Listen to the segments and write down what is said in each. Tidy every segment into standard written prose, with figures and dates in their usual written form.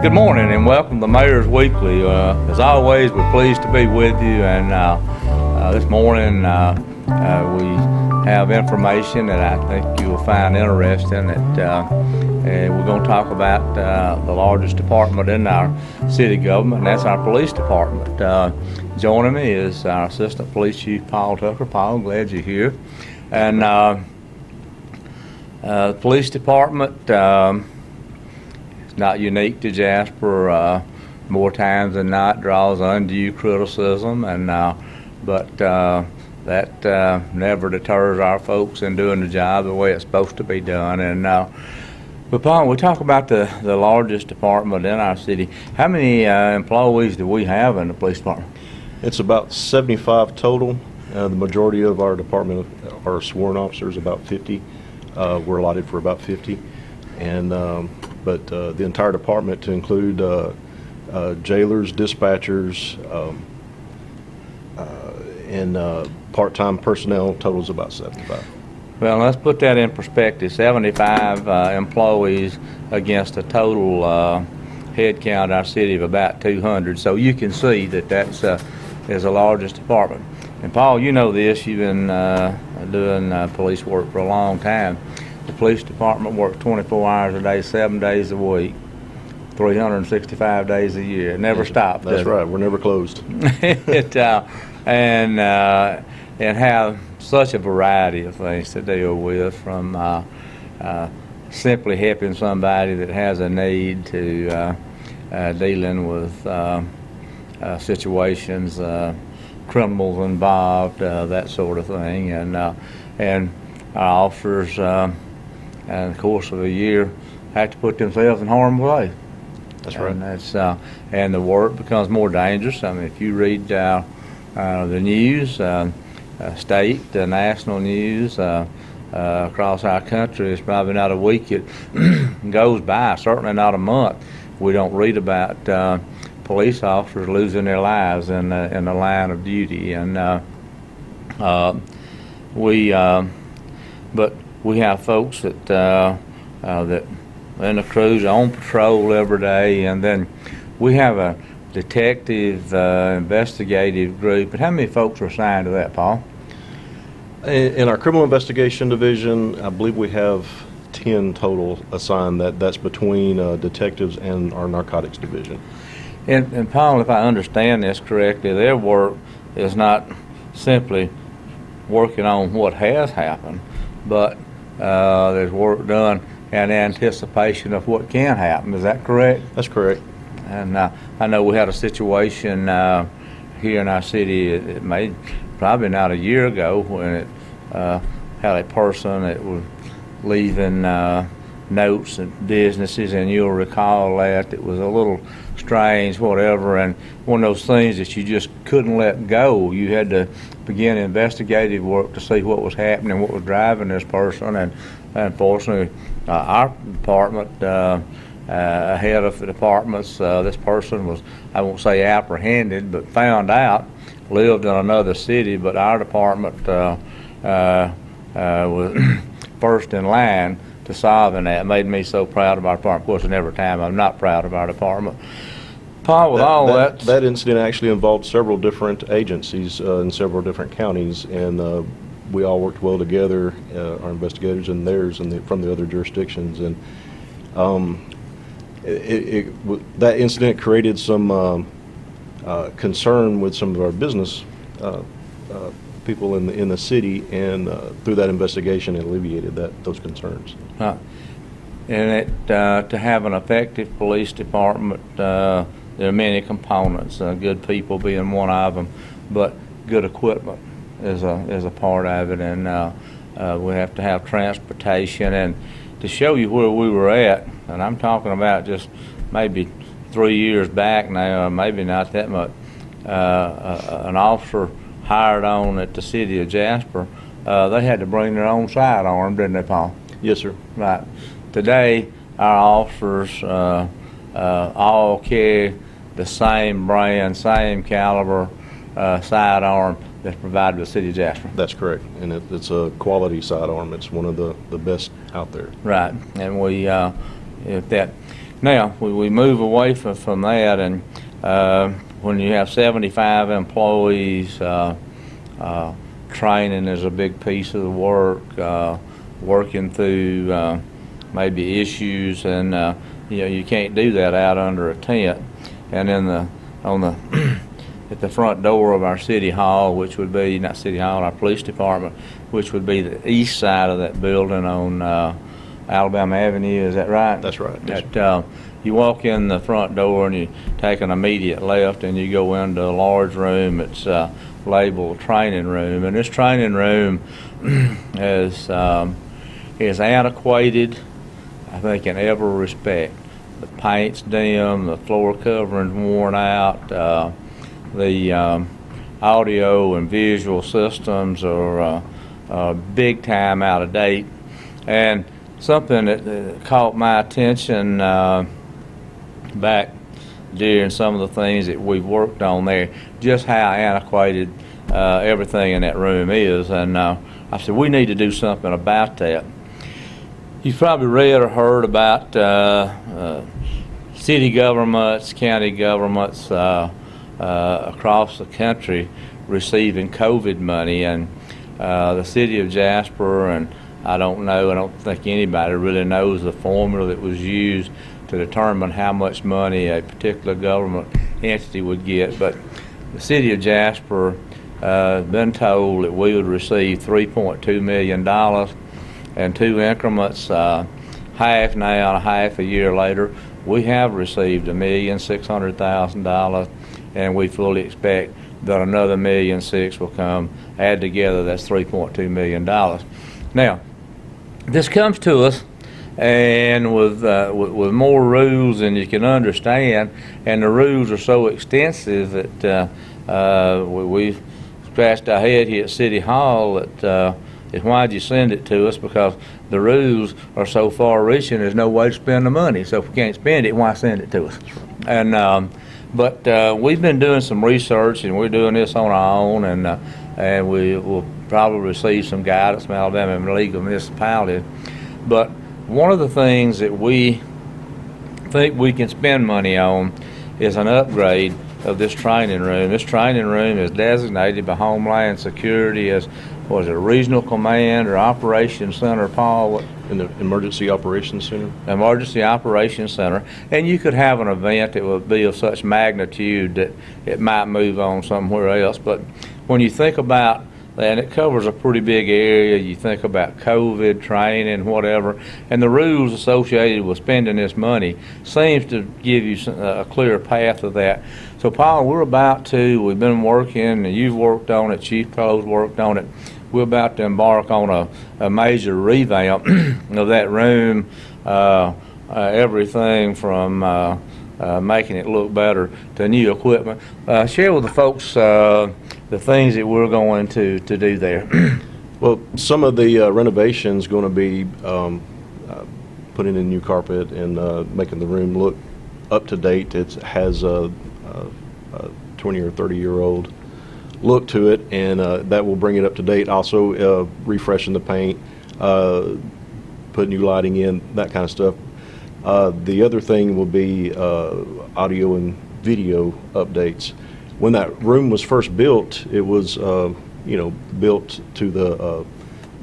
Good morning and welcome to Mayor's Weekly. As always, we're pleased to be with you, and this morning we have information that I think you'll find interesting. And we're going to talk about the largest department in our city government, and that's our police department. Joining me is our Assistant Police Chief, Paul Tucker. Paul, glad you're here. And the police department, not unique to Jasper. More times than not draws undue criticism, and but that never deters our folks in doing the job the way it's supposed to be done. And but Paul, we talk about the largest department in our city. How many employees do we have in the police department? It's about 75 total. The majority of our department are sworn officers, about 50. We're allotted for about 50, and but the entire department, to include jailers, dispatchers, and part-time personnel, totals about 75. Well, let's put that in perspective. 75 employees against a total head count in our city of about 200. So you can see that that's is the largest department. And Paul, you know this. You've been doing police work for a long time. The police department works 24 hours a day, 7 days a week, 365 days a year. It never stops. That's right. We're never closed. And have such a variety of things to deal with, from simply helping somebody that has a need to dealing with situations, criminals involved, that sort of thing, and our officers, in the course of a year, have to put themselves in harm's way. That's right. And that's and the work becomes more dangerous. I mean, if you read the news, state, national news across our country, it's probably not a week it goes by, certainly not a month, we don't read about police officers losing their lives in the line of duty. And but we have folks that in the crews on patrol every day, and then we have a detective investigative group. But how many folks are assigned to that, Paul? In our criminal investigation division, I believe we have 10 total assigned. That's between detectives and our narcotics division. And Paul, if I understand this correctly, their work is not simply working on what has happened, but there's work done in anticipation of what can happen. Is that correct? That's correct. And I know we had a situation here in our city, it made probably not a year ago, when it had a person that was leaving notes and businesses, and you'll recall that it was a little strange, whatever, and one of those things that you just couldn't let go. You had to begin investigative work to see what was happening, what was driving this person, and unfortunately, our department, head of the departments, this person was, I won't say apprehended, but found out, lived in another city, but our department was first in line to solving that. It made me so proud of our department. Of course, in every time I'm not proud of our department. Paul, with that incident actually involved several different agencies in several different counties, and we all worked well together, our investigators and theirs, and from the other jurisdictions. And that incident created some concern with some of our business people in the city, and through that investigation, it alleviated those concerns. And to have an effective police department, there are many components. Good people being one of them, but good equipment is a part of it, and we have to have transportation. And to show you where we were at, and I'm talking about just maybe 3 years back now, maybe not that much, an officer hired on at the city of Jasper, they had to bring their own sidearm, didn't they, Paul? Yes, sir. Right. Today, our officers all carry the same brand, same caliber sidearm that's provided by the city of Jasper. That's correct, and it's a quality sidearm. It's one of the best out there. Right, and we if that Now, we move away from that, and when you have 75 employees, training is a big piece of the work, working through maybe issues, and you can't do that out under a tent. And at the front door of our city hall, which would be not city hall, our police department, which would be the east side of that building on Alabama Avenue. Is that right? That's right. Yes, You walk in the front door and you take an immediate left and you go into a large room. It's labeled training room, and this training room is antiquated, I think, in every respect. The paint's dim, the floor covering's worn out, the audio and visual systems are big time out of date. And something that caught my attention back during some of the things that we've worked on there, just how antiquated everything in that room is. And I said, we need to do something about that. You've probably read or heard about city governments, county governments across the country receiving COVID money, and the city of Jasper, and I don't think anybody really knows the formula that was used to determine how much money a particular government entity would get, but the city of Jasper has been told that we would receive $3.2 million in two increments, half now and half a year later. We have received $1,600,000, and we fully expect that another $1.6 million will come. Add together, that's $3.2 million. Now, this comes to us, and with more rules than you can understand, and the rules are so extensive that we've scratched our head here at City Hall that why'd you send it to us? Because the rules are so far-reaching, there's no way to spend the money. So if we can't spend it, why send it to us? And but we've been doing some research, and we're doing this on our own, and we will probably receive some guidance from Alabama legal municipalities. But one of the things that we think we can spend money on is an upgrade of this training room. This training room is designated by Homeland Security as, was it a regional command or operations center, Paul? in the Emergency Operations Center. Emergency Operations Center, and you could have an event that would be of such magnitude that it might move on somewhere else. But when you think about that, and it covers a pretty big area, you think about COVID, training, whatever, and the rules associated with spending this money seems to give you a clear path of that. So, Paul, we've been working, and you've worked on it, Chief Cole's worked on it. We're about to embark on a major revamp of that room, everything from making it look better to new equipment. Share with the folks the things that we're going to do there. Well, some of the renovations going to be putting in new carpet and making the room look up to date. It has a 20 or 30-year-old look to it, and that will bring it up to date. Also refreshing the paint, put new lighting in, that kind of stuff. The other thing will be audio and video updates. When that room was first built, it was built to the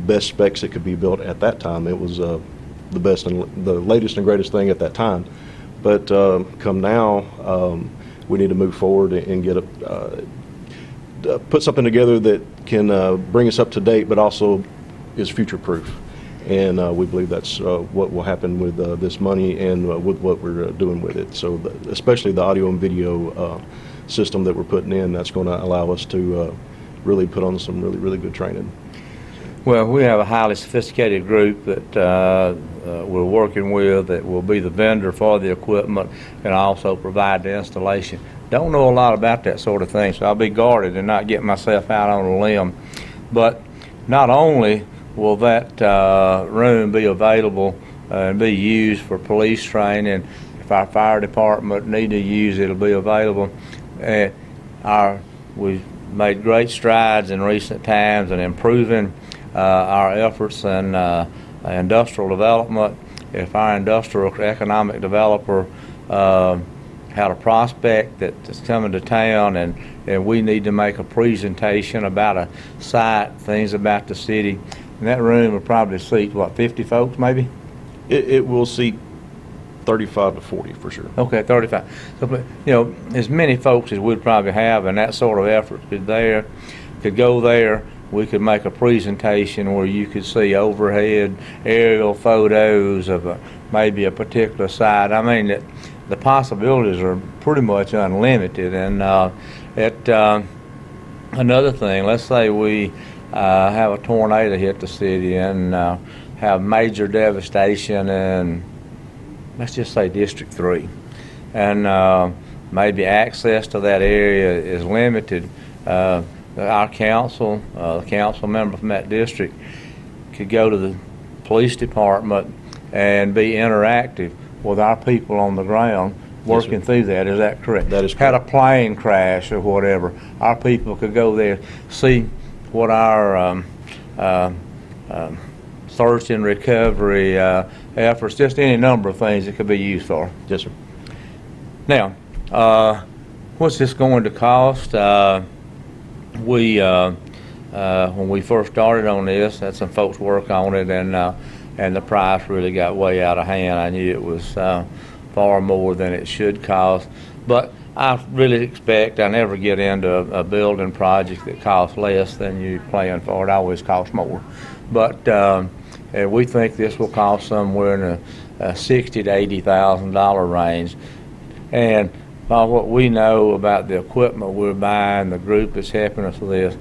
best specs it could be built at that time. It was the best and the latest and greatest thing at that time. But come now, we need to move forward and get put something together that can bring us up to date, but also is future-proof. And we believe that's what will happen with this money and with what we're doing with it. So especially the audio and video system that we're putting in, that's going to allow us to really put on some really, really good training. Well, we have a highly sophisticated group that we're working with that will be the vendor for the equipment and also provide the installation. Don't know a lot about that sort of thing, so I'll be guarded and not get myself out on a limb. But not only will that room be available and be used for police training, if our fire department need to use it, it'll be available. We've made great strides in recent times in improving our efforts in industrial development. if our industrial economic developer had a prospect that's coming to town, and we need to make a presentation about a site, things about the city, and that room will probably seat, what, 50 folks maybe? It will seat 35 to 40 for sure. Okay, 35. So, but, you know, as many folks as we'd probably have, and that sort of effort could go there. We could make a presentation where you could see overhead aerial photos of maybe a particular site. I mean, the possibilities are pretty much unlimited. And another thing, let's say we have a tornado hit the city and have major devastation in, let's just say, District 3. And maybe access to that area is limited. Our council, the council member from that district, could go to the police department and be interactive with our people on the ground working through that. Is that correct? That is correct. Had a plane crash or whatever, our people could go there, see what our search and recovery efforts, just any number of things it could be used for. Yes, sir. Now, what's this going to cost? When we first started on this, had some folks work on it, and the price really got way out of hand. I knew it was far more than it should cost, but I really expect I never get into a building project that costs less than you plan for. It always costs more. But we think this will cost somewhere in a $60,000 to $80,000 range, and by what we know about the equipment we're buying, the group that's helping us with this,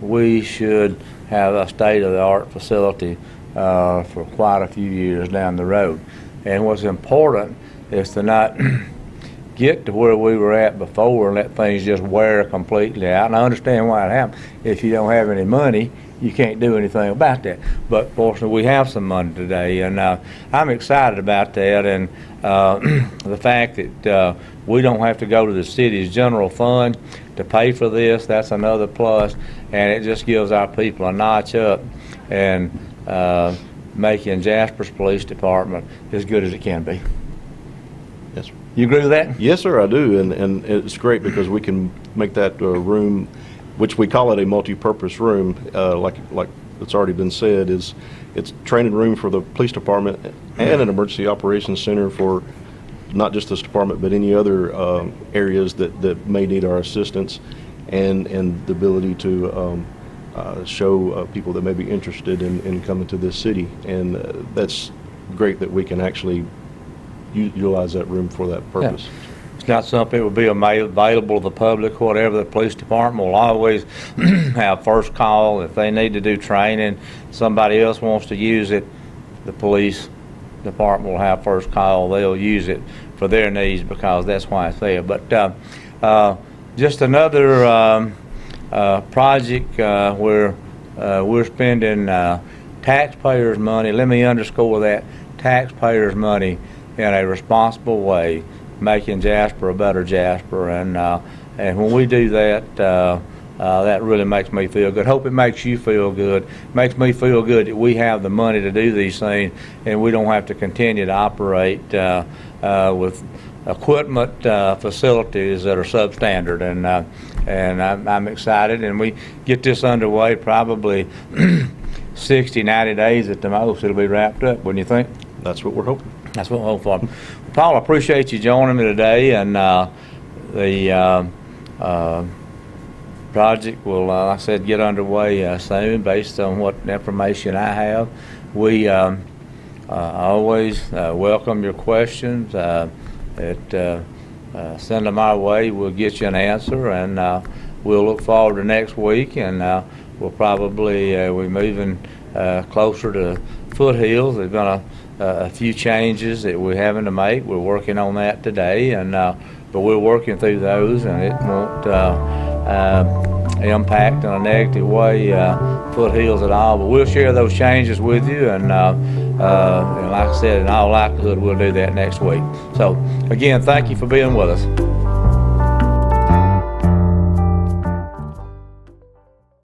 we should have a state-of-the-art facility for quite a few years down the road. And what's important is to not get to where we were at before and let things just wear completely out. And I understand why it happened. If you don't have any money, you can't do anything about that. But fortunately, we have some money today, and I'm excited about that. And the fact that we don't have to go to the city's general fund to pay for this, that's another plus. And it just gives our people a notch up and making Jasper's Police Department as good as it can be. Yes, sir. You agree with that? Yes, sir, I do. And it's great because we can make that room, which we call it a multi-purpose room, like it's already been said, it's training room for the police department and an emergency operations center for not just this department but any other areas that may need our assistance, and the ability to show people that may be interested in coming to this city. And that's great that we can actually utilize that room for that purpose. Yeah. It's not something that will be available to the public, whatever. The police department will always have first call. If they need to do training, somebody else wants to use it, the police department will have first call. They'll use it for their needs because that's why it's there. But just another project where we're spending taxpayers' money. Let me underscore that, taxpayers' money in a responsible way, making Jasper a better Jasper, and when we do that, that really makes me feel good. Hope it makes you feel good. Makes me feel good that we have the money to do these things, and we don't have to continue to operate with equipment facilities that are substandard. And I'm excited, and we get this underway probably 60, 90 days at the most. It'll be wrapped up, wouldn't you think? That's what we're hoping. That's what we're hoping for. Paul, I appreciate you joining me today, and the project will, like I said, get underway soon based on what information I have. We always welcome your questions. Send them our way. We'll get you an answer, and we'll look forward to next week, and we'll probably we're moving closer to Foothills. There's been a few changes that we're having to make. We're working on that today, and but we're working through those, and it won't impact in a negative way Foothills at all. But we'll share those changes with you, and like I said, in all likelihood, we'll do that next week. So again, thank you for being with us.